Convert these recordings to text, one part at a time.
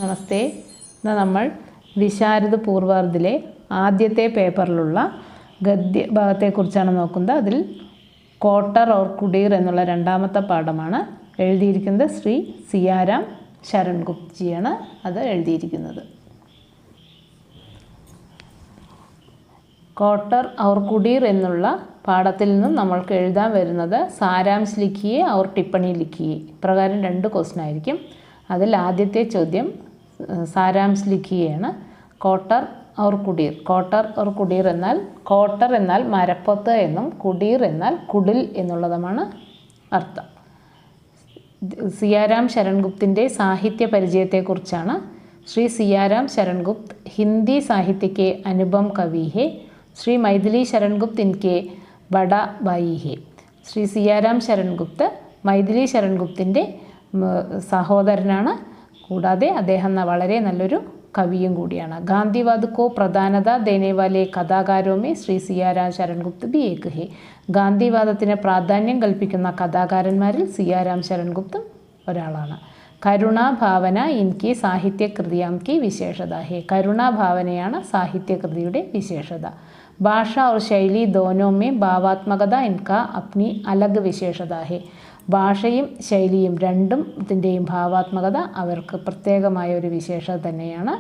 നമസ്തേ. ഇന്ന് നമ്മൾ വിശാരദ പൂർവാർദ്ധിലെ ആദ്യത്തെ പേപ്പറിലുള്ള ഗദ്യ ഭാഗത്തെക്കുറിച്ചാണ് നോക്കുന്നത്. അതിൽ കോട്ടർ ഓർ കുടീർ എന്നുള്ള രണ്ടാമത്തെ പാഠമാണ്. എഴുതിയിരിക്കുന്നത് ശ്രീ സിയാരാം ശരൺഗുപ്തജിയാണ് അത് എഴുതിയിരിക്കുന്നത്. കോട്ടർ ഔർ കുടീർ എന്നുള്ള പാഠത്തിൽ നിന്നും നമ്മൾക്ക് എഴുതാൻ വരുന്നത് സാരാംശ് ലിഖിയെ ഔർ ടിപ്പണി ലിഖിയെ. ഇപ്രകാരം 2 ക്വസ്റ്റ്യൻ ആയിരിക്കും. അതിൽ ആദ്യത്തെ ചോദ്യം സാരാംശ് ലിഖിയെയാണ്. കോട്ടർ ഔർ കുടീർ. കോട്ടർ ഔർ കുടീർ എന്നാൽ കോട്ടർ എന്നാൽ മരപ്പൊത്ത് എന്നും കുടീർ എന്നാൽ കുടിൽ എന്നുള്ളതുമാണ് അർത്ഥം. സിയാരാം ശരൺഗുപ്തിൻ്റെ സാഹിത്യ പരിചയത്തെക്കുറിച്ചാണ്. ശ്രീ സിയാരാം ശരൺഗുപ്ത് ഹിന്ദി സാഹിത്യ के അനുപം कवि है. ശ്രീ മൈഥിലി ശരൺഗുപ്ത് ഇൻകെ ബഡ ഭായി ഹെ. ശ്രീ സിയാരാം ശരൺഗുപ്ത് മൈഥിലി ശരൺഗുപ്തിൻ്റെ സഹോദരനാണ്. കൂടാതെ അദ്ദേഹം വളരെ നല്ലൊരു കവിയും കൂടിയാണ്. ഗാന്ധിവാദ് കോ പ്രധാനത ദേനെ വാലെ കഥാകാരോ മേ ശ്രീ സിയാരാം ശരൺഗുപ്ത് ബി ഏക് ഹെ. ഗാന്ധിവാദത്തിന് പ്രാധാന്യം കൽപ്പിക്കുന്ന കഥാകാരന്മാരിൽ സിയാരാം ശരൺഗുപ്തും ഒരാളാണ്. കരുണാഭാവന ഇൻകി സാഹിത്യകൃതിയാം കി വിശേഷത ഹെ. കരുണാഭാവനയാണ് സാഹിത്യകൃതിയുടെ വിശേഷത. ഭാഷ और ശൈലി दोनों में ഭാവാത്മകത ഇൻകാ അപ്നി അലഗ് വിശേഷത ഹെ. ഭാഷയും ശൈലിയും രണ്ടിൻ്റെയും ഭാവാത്മകത അവർക്ക് പ്രത്യേകമായ ഒരു വിശേഷത തന്നെയാണ്.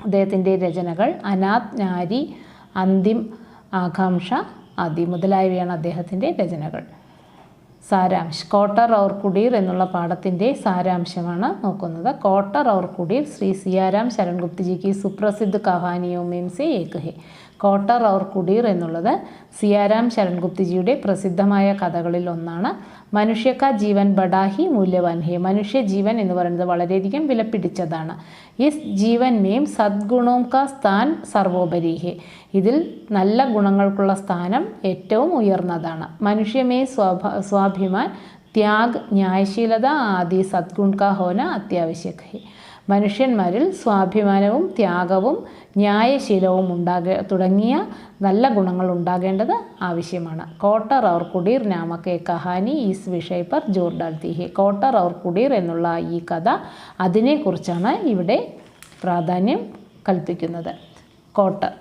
അദ്ദേഹത്തിൻ്റെ രചനകൾ അനാഥ്, നാരി, അന്തിം ആകാംക്ഷ ആദി മുതലായവയാണ് അദ്ദേഹത്തിൻ്റെ രചനകൾ. സാരാംശ്. കോട്ടർ ഔർ കുടീർ എന്നുള്ള പാഠത്തിൻ്റെ സാരാംശമാണ് നോക്കുന്നത്. കോട്ടർ ഔർ കുടീർ ശ്രീ സിയാരാം ശരൺഗുപ്തജിക്ക് സുപ്രസിദ്ധ കഹാനിയോ മേം സെ ഏക് ഹെ. കോട്ടർ ഔർ കുടീർ എന്നുള്ളത് സിയാരാം ശരൺഗുപ്തജിയുടെ പ്രസിദ്ധമായ കഥകളിൽ ഒന്നാണ്. മനുഷ്യക്ക ജീവൻ ബഡാഹി മൂല്യവാൻ ഹെ. മനുഷ്യ ജീവൻ എന്ന് പറയുന്നത് വളരെയധികം വിലപിടിച്ചതാണ്. ഇസ് ജീവൻ മേം സദ്ഗുണോം കാ സ്ഥാൻ സർവോപരി ഹെ. ഇതിൽ നല്ല ഗുണങ്ങൾക്കുള്ള സ്ഥാനം ഏറ്റവും ഉയർന്നതാണ്. മനുഷ്യമേ സ്വാഭിമാൻ ത്യാഗ് ന്യായശീലത ആദി സദ്ഗുൺ കാ ഹോന അത്യാവശ്യക് ഹെ. മനുഷ്യന്മാരിൽ സ്വാഭിമാനവും ത്യാഗവും ന്യായശീലവും തുടങ്ങിയ നല്ല ഗുണങ്ങൾ ഉണ്ടാകേണ്ടത് ആവശ്യമാണ്. കോട്ടർ ഔർ കുടീർ നാമക് ഏ കഹാനി ഈസ് വിഷയ പർ ജോർ ഡാൽത്തി ഹെ. കോട്ടർ ഔർ കുടീർ എന്നുള്ള ഈ കഥ അതിനെക്കുറിച്ചാണ് ഇവിടെ പ്രാധാന്യം കൽപ്പിക്കുന്നത്. കോട്ടർ.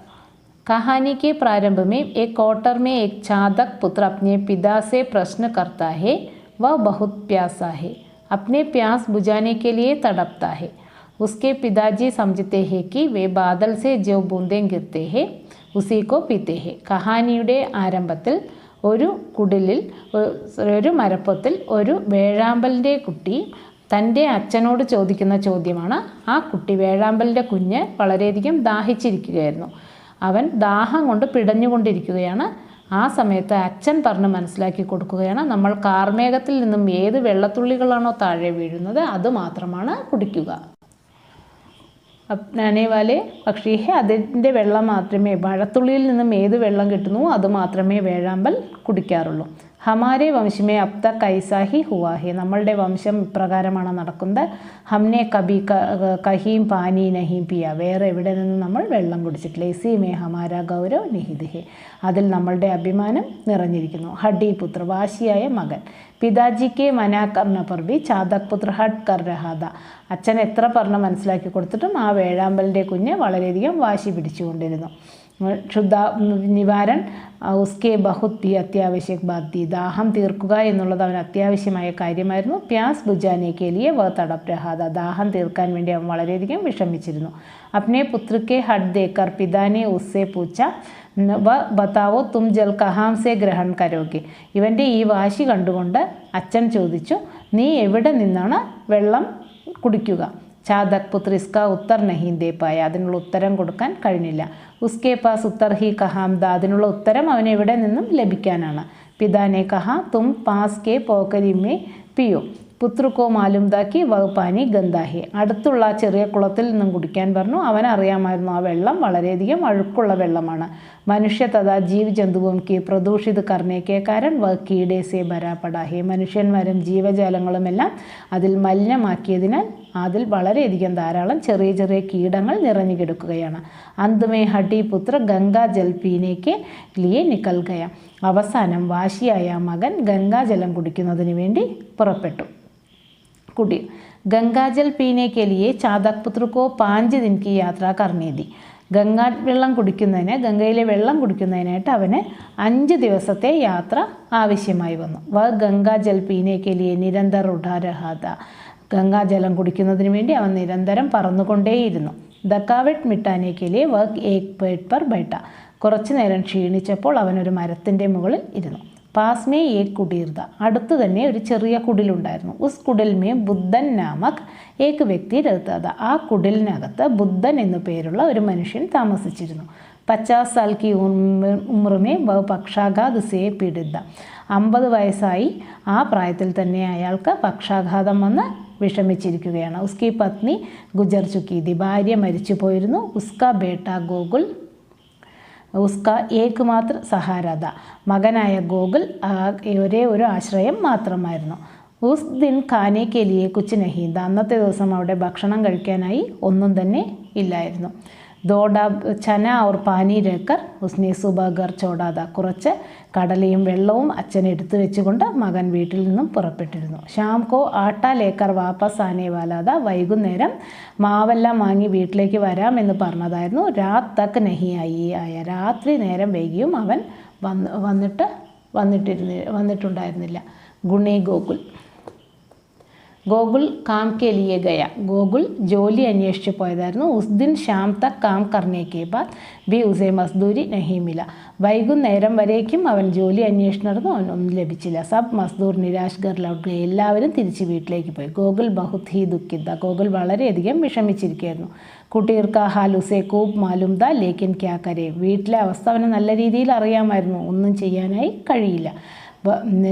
कहानी के प्रारंभ में एक कोटर में एक चादक पुत्र अपने पिता से प्रश्न करता है. वह बहुत प्यासा है. अपने प्यास बुझाने के लिए तड़पता है. उसके पिताजी समझते हैं कि वे बादल से जो बूंदें गिरते हैं उसी को पीते हैं. കഹാനിയുടെ ആരംഭത്തിൽ ഒരു കുടിലിൽ ഒരു മരപ്പൊത്തിൽ ഒരു വേഴാമ്പലിൻ്റെ കുട്ടി തൻ്റെ അച്ഛനോട് ചോദിക്കുന്ന ചോദ്യമാണ്. ആ കുട്ടി വേഴാമ്പലിൻ്റെ കുഞ്ഞ് വളരെയധികം ദാഹിച്ചിരിക്കുകയായിരുന്നു. അവൻ ദാഹം കൊണ്ട് പിടഞ്ഞുകൊണ്ടിരിക്കുകയാണ്. ആ സമയത്ത് അച്ഛൻ പറഞ്ഞ് മനസ്സിലാക്കി കൊടുക്കുകയാണ്, നമ്മൾ കാർമേഘത്തിൽ നിന്നും ഏത് വെള്ളത്തുള്ളികളാണോ താഴെ വീഴുന്നത് അത് മാത്രമാണ് കുടിക്കുക. അപ്നാനേവാലെ പക്ഷി ഹെ. അതിൻ്റെ വെള്ളം മാത്രമേ, മഴത്തുള്ളിയിൽ നിന്നും ഏത് വെള്ളം കിട്ടുന്നു അത് മാത്രമേ വേഴാമ്പൽ കുടിക്കാറുള്ളൂ. ഹമാരെ വംശമേ അബ് തക് ഐസാ ഹി ഹുവാ ഹെ. നമ്മളുടെ വംശം ഇപ്രകാരമാണ് നടക്കുന്നത്. ഹംനെ കബി കഹീം പാനി നഹീം പിയ. വേറെ എവിടെ നിന്നും നമ്മൾ വെള്ളം കുടിച്ചിട്ടില്ല. ഇസി മേ ഹമാര ഗൗരവ് നിഹിത് ഹെ. അതിൽ നമ്മളുടെ അഭിമാനം നിറഞ്ഞിരിക്കുന്നു. ഹഡി പുത്ര. വാശിയായ മകൻ. പിതാജിക്ക് മനാ കർണ പർ ഭി ചാതക് പുത്ര ഹഡ് കർ രഹാദ. അച്ഛൻ എത്ര പറഞ്ഞ് മനസ്സിലാക്കി കൊടുത്തിട്ടും ആ വേഴാമ്പലിൻ്റെ കുഞ്ഞ് വളരെയധികം വാശി പിടിച്ചുകൊണ്ടിരുന്നു. ക്ഷുദ്ര നിവാരൺ ഉസ്കെ ബഹുത് ഭി അത്യാവശ്യക് ബാത് തി. ദാഹം തീർക്കുക എന്നുള്ളത് അവന് അത്യാവശ്യമായ കാര്യമായിരുന്നു. പ്യാസ് ബുജാനെ കെ ലിയെ വ തടപ് രഹാദ. ദാഹം തീർക്കാൻ വേണ്ടി അവൻ വളരെയധികം വിഷമിച്ചിരുന്നു. അപ്നെ പുത്രക്കെ ഹഡ് ദേക്കർ പിതാനെ ഉസ്സെ പൂച്ച വ ബതാവോ തും ജൽ കഹാം സെ ഗ്രഹൺ കരോഗെ. ഇവൻ്റെ ഈ വാശി കണ്ടുകൊണ്ട് അച്ഛൻ ചോദിച്ചു, നീ എവിടെ നിന്നാണ് വെള്ളം കുടിക്കുക? ചാതക് പുത്ര ഇസ്ക ഉത്തർ നഹീം ദേ പായ. അതിനുള്ള ഉത്തരം കൊടുക്കാൻ കഴിഞ്ഞില്ല. ഉസ്കെ pass Uttar he Kahaan the. അതിനുള്ള ഉത്തരം അവന് എവിടെ നിന്നും ലഭിക്കാനാണ്. പിതാനെ കഹാ തും പാസ് കെ പോക്കരി മേ പിയോ. പുത്രക്കോ മാലും ദാക്കി വഹ് പാനി ഗന്ധാഹി. അടുത്തുള്ള ചെറിയ കുളത്തിൽ നിന്നും കുടിക്കാൻ പറഞ്ഞു. അവനറിയാമായിരുന്നു ആ വെള്ളം വളരെയധികം അഴുക്കുള്ള വെള്ളമാണ്. മനുഷ്യ തഥാ ജീവ് ജന്തുവും കി പ്രദൂഷിത് കർണേക്കെ കാരൻ വഹ് കീടേ സെ ഭരാപടാഹി. മനുഷ്യന്മാരും ജീവജാലങ്ങളുമെല്ലാം അതിൽ മലിനമാക്കിയതിനാൽ അതിൽ വളരെയധികം ധാരാളം ചെറിയ ചെറിയ കീടങ്ങൾ നിറഞ്ഞു കിടക്കുകയാണ്. അന്തുമേ ഹഡി പുത്ര ഗംഗാ ജൽ പീനേക്ക് ലിയെ നിക്കൽ ഗയ. അവസാനം വാശിയായ മകൻ ഗംഗാജലം കുടിക്കുന്നതിന് വേണ്ടി പുറപ്പെട്ടു. कुटीर। गंगाजल पीने के लिए चातक पुत्र को 5 दिन की यात्रा करनी थी. ഗംഗയിലെ വെള്ളം കുടിക്കുന്നതിനായിട്ട് അവന് 5 ദിവസത്തെ യാത്ര ആവശ്യമായി വന്നു. വ ഗംഗാജൽ പീനെ കെ ലിയെ നിരന്തർ ഉടാ രഹാ താ. ഗംഗാജലം കുടിക്കുന്നതിന് വേണ്ടി അവൻ നിരന്തരം പറന്നുകൊണ്ടേയിരുന്നു. ദക്കാവട്ട് മിട്ടാനെ കെ ലിയെ വ ഏക് പേട് പർ ബൈഠ. കുറച്ചു നേരം ക്ഷീണിച്ചപ്പോൾ അവനൊരു മരത്തിൻ്റെ മുകളിൽ ഇരുന്നു. പാസ്മേ ഏക് കുടീർ താ. അടുത്തു തന്നെ ഒരു ചെറിയ കുടിലുണ്ടായിരുന്നു. ഉസ് കുടിൽ മേ ബുദ്ധൻ നാമക് ഏക് വ്യക്തി രഹതാ താ. ആ കുടിലിനകത്ത് ബുദ്ധൻ എന്നു പേരുള്ള ഒരു മനുഷ്യൻ താമസിച്ചിരുന്നു. 50 സാൽ കി ഉമ്ർ മേ വ പക്ഷാഘാത് സേ പീഡിത. 50 വയസ്സായി. ആ പ്രായത്തിൽ തന്നെ അയാൾക്ക് പക്ഷാഘാതം വന്ന് വിഷമിച്ചിരിക്കുകയാണ്. ഉസ്കി പത്നി ഗുജർ ചുക്കി തി. ഭാര്യ മരിച്ചു പോയിരുന്നു. ഉസ്ക ബേട്ട ഗോകുൽ ഉസ്ക ഏക് മാത്ര സഹാരത. മകനായ ഗോകുൽ ഒരേ ഒരു ആശ്രയം മാത്രമായിരുന്നു. ഉസ് ദിൻ ഖാനെ കെ ലിയെ കുച്ച് നഹീ താ. അന്നത്തെ ദിവസം അവിടെ ഭക്ഷണം കഴിക്കാനായി ഒന്നും തന്നെ ഇല്ലായിരുന്നു. ദോഡ ചന ഔർ പാനി രേക്കർ ഉസ്നെ സുബഹ ഘർ ചോടാ താ. കുറച്ച് കടലയും വെള്ളവും അച്ഛൻ എടുത്തു വെച്ചുകൊണ്ട് മകൻ വീട്ടിൽ നിന്നും പുറപ്പെട്ടിരുന്നു. ഷാം കോ ആട്ട ലേക്കർ വാപ്പസ് ആനെ വാലാ താ. വൈകുന്നേരം മാവെല്ലാം വാങ്ങി വീട്ടിലേക്ക് വരാമെന്ന് പറഞ്ഞതായിരുന്നു. രാത് തക് നഹി ആയ. രാത്രി നേരം വൈകിയും അവൻ വന്നിട്ടുണ്ടായിരുന്നില്ല. ഗുണേ ഗോകുൽ. ഗോകുൽ കാം കെ ലിയെ ഗയ. ഗോകുൽ ജോലി അന്വേഷിച്ച് പോയതായിരുന്നു. ഉസ് ദിൻ ഷാം തക് കാം കർണേ കെ ബാദ് ബി ഉസേ മസ്ദൂരി നഹി മില. വൈകുന്നേരം വരേക്കും അവൻ ജോലി അന്വേഷിച്ച് നടന്നു. അവനൊന്നും ലഭിച്ചില്ല. സബ് മസ്ദൂർ നിരാശ് ഘർ ലൗട്ട് ഗയെ. എല്ലാവരും തിരിച്ച് വീട്ടിലേക്ക് പോയി. ഗോകുൽ ബഹുത് ഹി ദുഃഖിത. ഗോകുൽ വളരെയധികം വിഷമിച്ചിരിക്കുകയായിരുന്നു. കുട്ടീർ കാ ഹാൽ ഉസേ കൂബ് മാലൂം താ ലേക്കിൻ ക്യാ കരേ. വീട്ടിലെ അവസ്ഥ അവന് നല്ല രീതിയിൽ അറിയാമായിരുന്നു. ഒന്നും ചെയ്യാനായി കഴിയില്ല.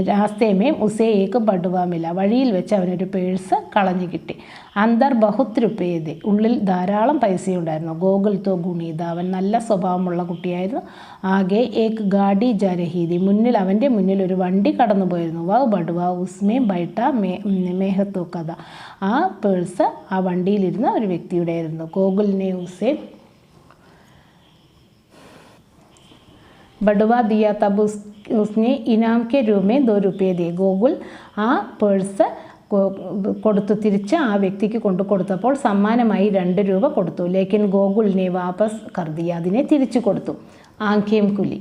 രാസ്തേമേം ഉസേ ഏക് ബടുവാ മില. വഴിയിൽ വെച്ച് അവനൊരു പേഴ്സ് കളഞ്ഞു കിട്ടി. അന്തർ ബഹുത് രുപേദെ. ഉള്ളിൽ ധാരാളം പൈസയുണ്ടായിരുന്നു. ഗോകുൽ തോ ഗുണീത. അവൻ നല്ല സ്വഭാവമുള്ള കുട്ടിയായിരുന്നു. ആകെ ഏക് ഗാഡി ജാ രഹി തി. അവൻ്റെ മുന്നിൽ ഒരു വണ്ടി കടന്നു പോയിരുന്നു. വ ബടുവ ഉസ്മേ ബൈട്ട മേഹത്തോ കഥ. ആ പേഴ്സ് ആ വണ്ടിയിലിരുന്ന ഒരു വ്യക്തിയുടെ ആയിരുന്നു. ഗോകുലിനെ ഉസേ ബടുവ ദിയ തബ് ഉസ്നെ ഇനാം കെ രൂപ മേ 2 रुपये ദേ. ഗോകുൽ ആ പേഴ്സ് തിരിച്ച് ആ വ്യക്തിക്ക് കൊടുത്തപ്പോൾ സമ്മാനമായി 2 രൂപ കൊടുത്തു. ലേക്കിൻ ഗോകുലിനെ വാപ്പസ് കർദിയ. അതിനെ തിരിച്ചു കൊടുത്തു. ആംഖേം കുലി.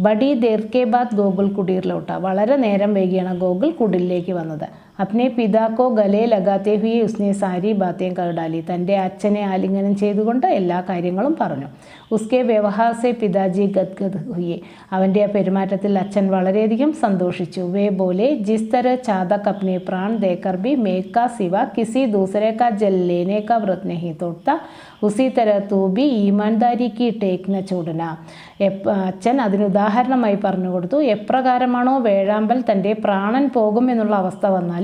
ബഡി ദേർ കെ ബാദ് ഗോകുൽ കുടീർ ലൗട്ട. വളരെ നേരം വൈകിയാണ് ഗോകുൽ കുടിലേക്ക് വന്നത്. അപ്നെ പിതാക്കോ ഗലേ ലഗാത്തെ ഹുയെ ഉസ്നെ സാരി ബാത്തേം കർ ഡാലി. തൻ്റെ അച്ഛനെ ആലിംഗനം ചെയ്തുകൊണ്ട് എല്ലാ കാര്യങ്ങളും പറഞ്ഞു. ഉസ്കെ വ്യവഹാർ സെ പിതാജി ഗദ്ഗദ് ഹുയെ. അവൻ്റെ ആ പെരുമാറ്റത്തിൽ അച്ഛൻ വളരെയധികം സന്തോഷിച്ചു. വേ ബോലെ ജിസ് തര ചാതക് അപ്നെ പ്രാൺ ദേക്കർ ബി മേഘ് കാ സിവ കിസി ദൂസരെ കാ ജൽ ലേനെ കാ വ്രത് നഹി തോട്ത ഉസി തര തൂ ബി ഈമാൻദാരി കി ടേക്ക് ന ചോടന. അച്ഛൻ അതിന് ഉദാഹരണമായി പറഞ്ഞു കൊടുത്തു. എപ്രകാരമാണോ വേഴാമ്പൽ തൻ്റെ പ്രാണൻ പോകും എന്നുള്ള അവസ്ഥ വന്നാലും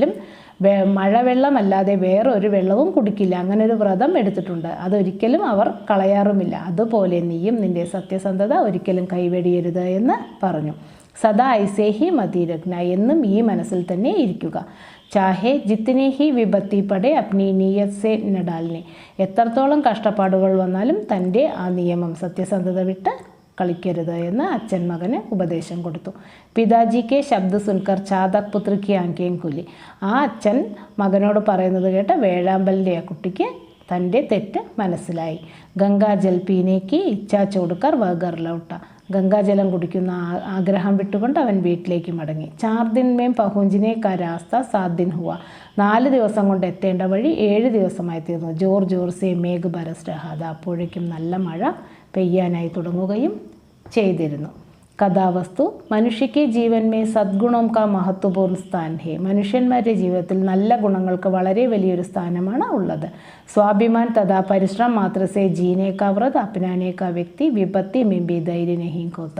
മഴവെള്ളമല്ലാതെ വേറൊരു വെള്ളവും കുടിക്കില്ല. അങ്ങനെ ഒരു വ്രതം എടുത്തിട്ടുണ്ട്. അതൊരിക്കലും അവർ കളയാറുമില്ല. അതുപോലെ നീയും നിൻ്റെ സത്യസന്ധത ഒരിക്കലും കൈവെടിയരുത് എന്ന് പറഞ്ഞു. സദാ ഐസേഹി മതിരഗ്ന. എന്നും ഈ മനസ്സിൽ തന്നെ ഇരിക്കുക. ചാഹെ ജിത്തിനെ ഹി വിപത്തി പടേ അപ്നി നീയത്ത് സെ നഡാലിനെ. എത്രത്തോളം കഷ്ടപ്പാടുകൾ വന്നാലും തൻ്റെ ആ നിയമം സത്യസന്ധത വിട്ട് കളിക്കരുത് എന്ന് അച്ഛൻ മകന് ഉപദേശം കൊടുത്തു. പിതാജിക്ക് ശബ്ദ സുൻകർ ചാതക് പുത്രിക്ക് ആങ്കേം കുലി. ആ അച്ഛൻ മകനോട് പറയുന്നത് കേട്ട് വേഴാമ്പലിൻ്റെ ആ കുട്ടിക്ക് തൻ്റെ തെറ്റ് മനസ്സിലായി. ഗംഗാജൽ പീനേക്ക് ഇച്ഛാ ചോടുക്കർ വഗർ ലൗട്ട. ഗംഗാജലം കുടിക്കുന്ന ആഗ്രഹം വിട്ടുകൊണ്ട് അവൻ വീട്ടിലേക്ക് മടങ്ങി. 4 दिन में पहुंचने का रास्ता 7 दिन हुआ. 4 ദിവസം കൊണ്ട് എത്തേണ്ട വഴി 7 ദിവസമായി തീർന്നു. ജോർ ജോർ സേ മേഘ് ബരസ് രഹാദ. അപ്പോഴേക്കും നല്ല മഴ പെയ്യാനായി തുടങ്ങുകയും ചെയ്തിരുന്നു. കഥാവസ്തു. മനുഷ്യക്ക് ജീവൻ മേ സദ്ഗുണം കാ മഹത്വപൂർണ്ണ സ്ഥാൻ ഹേ. മനുഷ്യന്മാരുടെ ജീവിതത്തിൽ നല്ല ഗുണങ്ങൾക്ക് വളരെ വലിയൊരു സ്ഥാനമാണ് ഉള്ളത്. സ്വാഭിമാൻ തഥാ പരിശ്രമം മാത്രസേ ജീനെ കാ വ്രത് അപ്നാനെ കാ വ്യക്തി വിപത്തി മിമ്പി ധൈര്യ നഹി കോത്ത.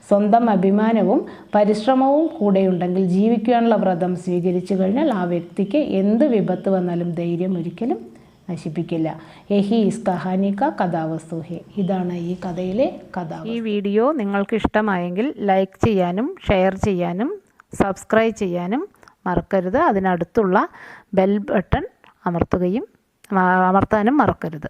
സ്വന്തം അഭിമാനവും പരിശ്രമവും കൂടെയുണ്ടെങ്കിൽ ജീവിക്കാനുള്ള വ്രതം സ്വീകരിച്ചു കഴിഞ്ഞാൽ ആ വ്യക്തിക്ക് എന്ത് വിപത്ത് വന്നാലും ധൈര്യം ഒരിക്കലും നശിപ്പിക്കില്ല. യഹി ഇസ് കഹാനി കാ കഥാവസ്തു ഹേ. ഇതാണ് ഈ കഥയിലെ കഥ. ഈ വീഡിയോ നിങ്ങൾക്ക് ഇഷ്ടമായെങ്കിൽ ലൈക്ക് ചെയ്യാനും ഷെയർ ചെയ്യാനും സബ്സ്ക്രൈബ് ചെയ്യാനും മറക്കരുത്. അതിനടുത്തുള്ള ബെൽ ബട്ടൺ അമർത്താനും മറക്കരുത്.